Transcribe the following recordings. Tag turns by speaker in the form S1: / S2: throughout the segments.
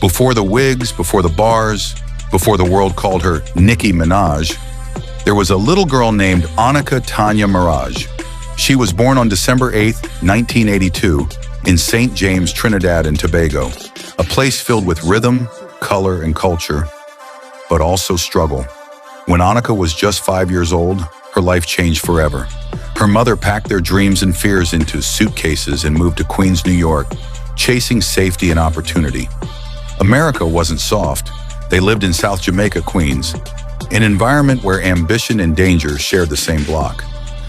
S1: Before the wigs, before the bars, before the world called her Nicki Minaj, there was a little girl named Annika Tanya Mirage. She was born on December 8, 1982, in St. James, Trinidad and Tobago, a place filled with rhythm, color, and culture, but also struggle. When Annika was just 5 years old, her life changed forever. Her mother packed their dreams and fears into suitcases and moved to Queens, New York, chasing safety and opportunity. America wasn't soft. They lived in South Jamaica, Queens, an environment where ambition and danger shared the same block.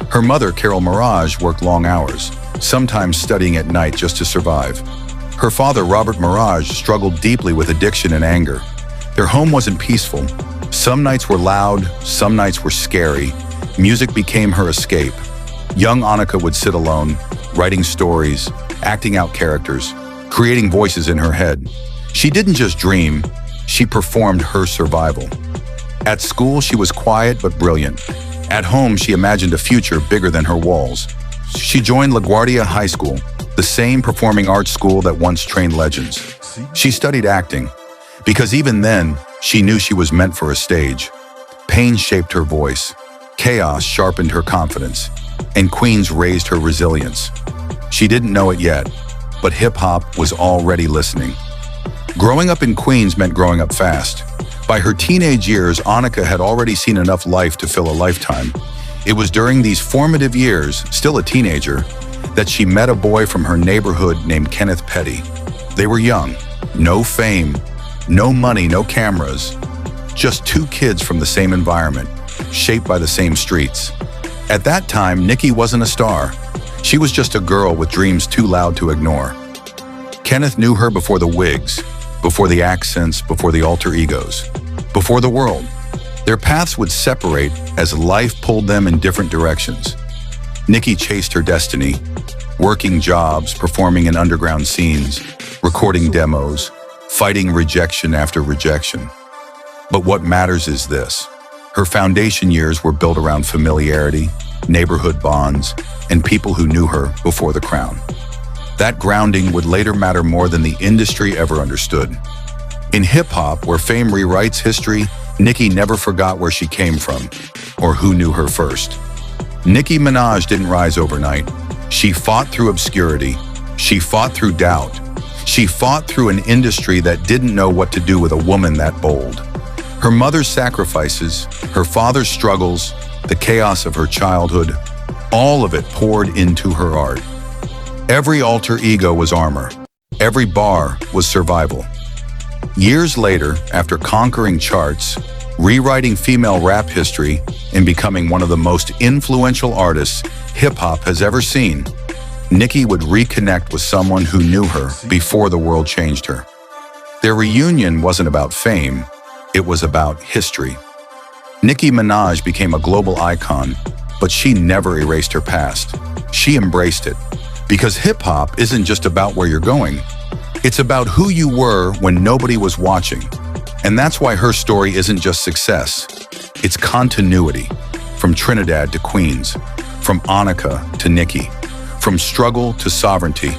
S1: Her mother, Carol Mirage, worked long hours, sometimes studying at night just to survive. Her father, Robert Mirage, struggled deeply with addiction and anger. Their home wasn't peaceful. Some nights were loud, some nights were scary. Music became her escape. Young Annika would sit alone, writing stories, acting out characters, creating voices in her head. She didn't just dream, she performed her survival. At school, she was quiet but brilliant. At home, she imagined a future bigger than her walls. She joined LaGuardia High School, the same performing arts school that once trained legends. She studied acting, because even then, she knew she was meant for a stage. Pain shaped her voice, chaos sharpened her confidence, and Queens raised her resilience. She didn't know it yet, but hip-hop was already listening. Growing up in Queens meant growing up fast. By her teenage years, Annika had already seen enough life to fill a lifetime. It was during these formative years, still a teenager, that she met a boy from her neighborhood named Kenneth Petty. They were young, no fame, no money, no cameras, just two kids from the same environment, shaped by the same streets. At that time, Nicki wasn't a star. She was just a girl with dreams too loud to ignore. Kenneth knew her before the wigs, before the accents, before the alter egos, before the world. Their paths would separate as life pulled them in different directions. Nicki chased her destiny, working jobs, performing in underground scenes, recording demos, fighting rejection after rejection. But what matters is this. Her foundation years were built around familiarity, neighborhood bonds, and people who knew her before the crown. That grounding would later matter more than the industry ever understood. In hip-hop, where fame rewrites history, Nicki never forgot where she came from, or who knew her first. Nicki Minaj didn't rise overnight. She fought through obscurity. She fought through doubt. She fought through an industry that didn't know what to do with a woman that bold. Her mother's sacrifices, her father's struggles, the chaos of her childhood, all of it poured into her art. Every alter ego was armor. Every bar was survival. Years later, after conquering charts, rewriting female rap history, and becoming one of the most influential artists hip-hop has ever seen, Nicki would reconnect with someone who knew her before the world changed her. Their reunion wasn't about fame, it was about history. Nicki Minaj became a global icon, but she never erased her past. She embraced it. Because hip-hop isn't just about where you're going. It's about who you were when nobody was watching. And that's why her story isn't just success. It's continuity. From Trinidad to Queens. From Annika to Nicki. From struggle to sovereignty.